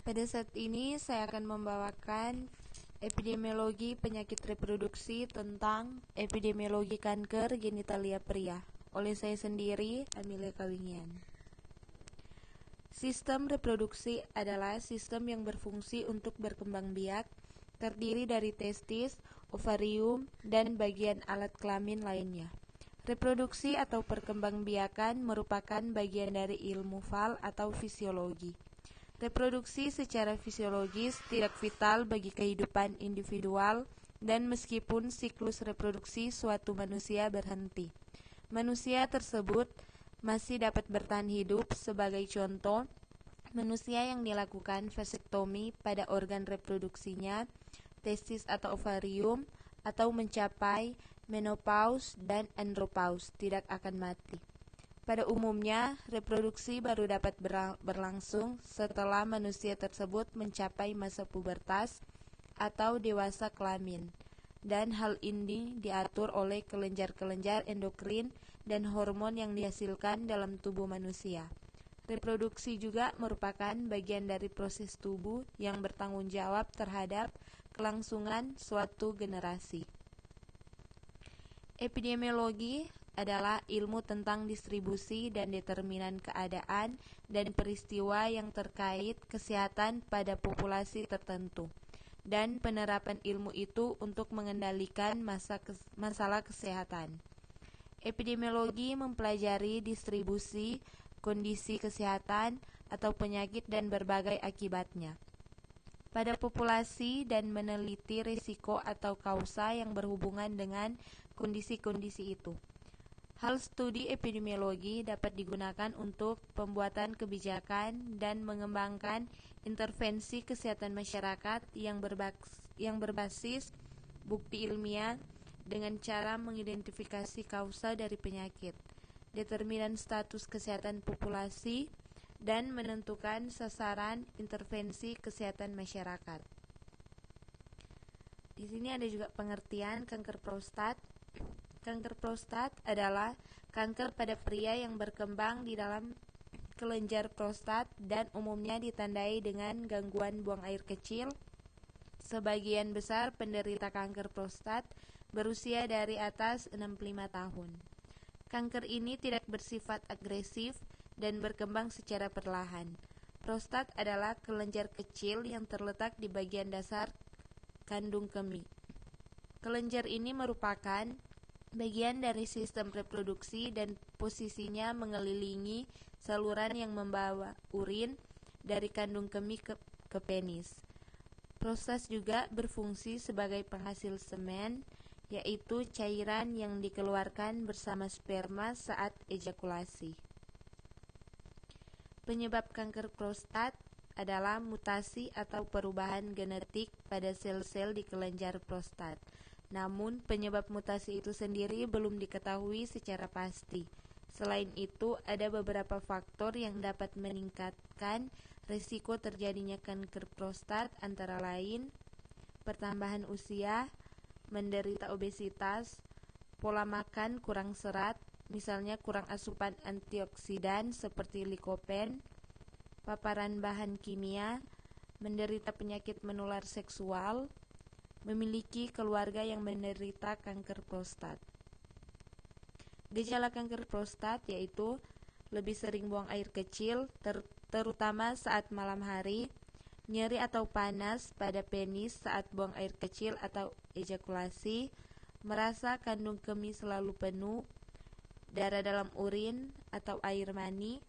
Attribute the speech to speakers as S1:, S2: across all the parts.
S1: Pada saat ini saya akan membawakan epidemiologi penyakit reproduksi tentang epidemiologi kanker genitalia pria oleh saya sendiri, Amelia Kawingian. Sistem reproduksi adalah sistem yang berfungsi untuk berkembang biak, terdiri dari testis, ovarium, dan bagian alat kelamin lainnya. Reproduksi atau perkembangbiakan merupakan bagian dari ilmu fal atau fisiologi. Reproduksi secara fisiologis tidak vital bagi kehidupan individual dan meskipun siklus reproduksi suatu manusia berhenti, manusia tersebut masih dapat bertahan hidup. Sebagai contoh, manusia yang dilakukan vasektomi pada organ reproduksinya, testis atau ovarium, atau mencapai menopause dan andropause tidak akan mati. Pada umumnya, reproduksi baru dapat berlangsung setelah manusia tersebut mencapai masa pubertas atau dewasa kelamin, dan hal ini diatur oleh kelenjar-kelenjar endokrin dan hormon yang dihasilkan dalam tubuh manusia. Reproduksi juga merupakan bagian dari proses tubuh yang bertanggung jawab terhadap kelangsungan suatu generasi. Epidemiologi adalah ilmu tentang distribusi dan determinan keadaan dan peristiwa yang terkait kesehatan pada populasi tertentu, dan penerapan ilmu itu untuk mengendalikan masalah kesehatan. Epidemiologi mempelajari distribusi, kondisi kesehatan, atau penyakit dan berbagai akibatnya pada populasi dan meneliti risiko atau kausa yang berhubungan dengan kondisi-kondisi itu. Hal studi epidemiologi dapat digunakan untuk pembuatan kebijakan dan mengembangkan intervensi kesehatan masyarakat yang berbasis bukti ilmiah dengan cara mengidentifikasi kausa dari penyakit, determinan status kesehatan populasi, dan menentukan sasaran intervensi kesehatan masyarakat. Di sini ada juga pengertian kanker prostat. Kanker prostat adalah kanker pada pria yang berkembang di dalam kelenjar prostat dan umumnya ditandai dengan gangguan buang air kecil. Sebagian besar penderita kanker prostat berusia dari atas 65 tahun. Kanker ini tidak bersifat agresif dan berkembang secara perlahan. Prostat adalah kelenjar kecil yang terletak di bagian dasar kandung kemih. Kelenjar ini merupakan bagian dari sistem reproduksi dan posisinya mengelilingi saluran yang membawa urin dari kandung kemih ke penis. Prostat juga berfungsi sebagai penghasil semen, yaitu cairan yang dikeluarkan bersama sperma saat ejakulasi. Penyebab kanker prostat adalah mutasi atau perubahan genetik pada sel-sel di kelenjar prostat. Namun, penyebab mutasi itu sendiri belum diketahui secara pasti. Selain itu, ada beberapa faktor yang dapat meningkatkan risiko terjadinya kanker prostat, antara lain pertambahan usia, menderita obesitas, pola makan kurang serat, misalnya kurang asupan antioksidan seperti likopen, paparan bahan kimia, menderita penyakit menular seksual, memiliki keluarga yang menderita kanker prostat. Gejala kanker prostat yaitu lebih sering buang air kecil, terutama saat malam hari, nyeri atau panas pada penis saat buang air kecil atau ejakulasi, merasa kandung kemih selalu penuh, darah dalam urin atau air mani,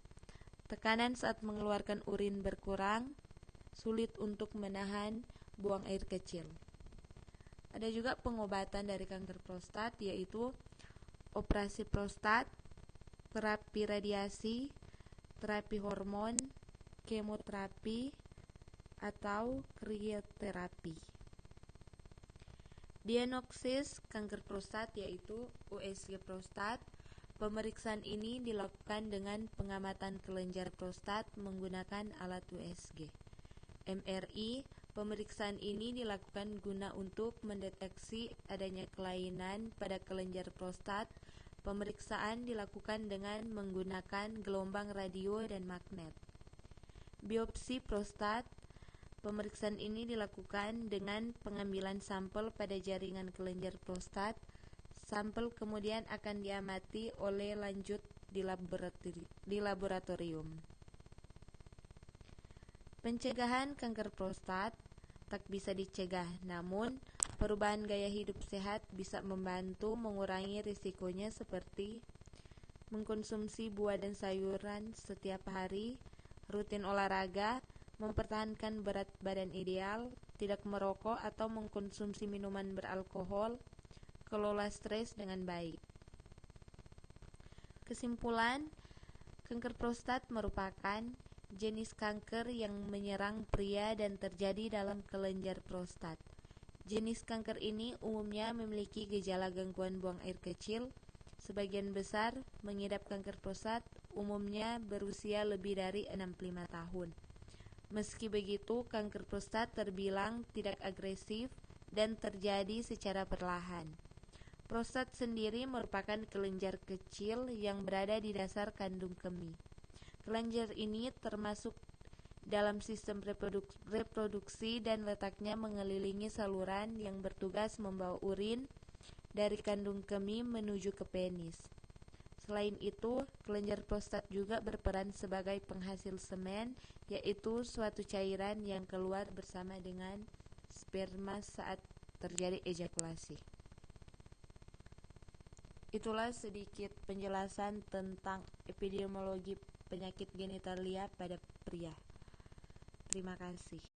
S1: tekanan saat mengeluarkan urin berkurang, sulit untuk menahan buang air kecil. Ada juga pengobatan dari kanker prostat, yaitu operasi prostat, terapi radiasi, terapi hormon, kemoterapi, atau krioterapi. Diagnosis kanker prostat yaitu USG prostat. Pemeriksaan ini dilakukan dengan pengamatan kelenjar prostat menggunakan alat USG. MRI. Pemeriksaan ini dilakukan guna untuk mendeteksi adanya kelainan pada kelenjar prostat. Pemeriksaan dilakukan dengan menggunakan gelombang radio dan magnet. Biopsi prostat. Pemeriksaan ini dilakukan dengan pengambilan sampel pada jaringan kelenjar prostat. Sampel kemudian akan diamati oleh lanjut di laboratorium. Pencegahan kanker prostat tak bisa dicegah, namun perubahan gaya hidup sehat bisa membantu mengurangi risikonya seperti mengkonsumsi buah dan sayuran setiap hari, rutin olahraga, mempertahankan berat badan ideal, tidak merokok atau mengkonsumsi minuman beralkohol, kelola stres dengan baik. Kesimpulan, kanker prostat merupakan jenis kanker yang menyerang pria dan terjadi dalam kelenjar prostat. Jenis kanker ini umumnya memiliki gejala gangguan buang air kecil. Sebagian besar mengidap kanker prostat umumnya berusia lebih dari 65 tahun. Meski begitu, kanker prostat terbilang tidak agresif dan terjadi secara perlahan. Prostat sendiri merupakan kelenjar kecil yang berada di dasar kandung kemih. Kelenjar ini termasuk dalam sistem reproduksi dan letaknya mengelilingi saluran yang bertugas membawa urin dari kandung kemih menuju ke penis. Selain itu, kelenjar prostat juga berperan sebagai penghasil semen, yaitu suatu cairan yang keluar bersama dengan sperma saat terjadi ejakulasi. Itulah sedikit penjelasan tentang epidemiologi penyakit genitalia pada pria. Terima kasih.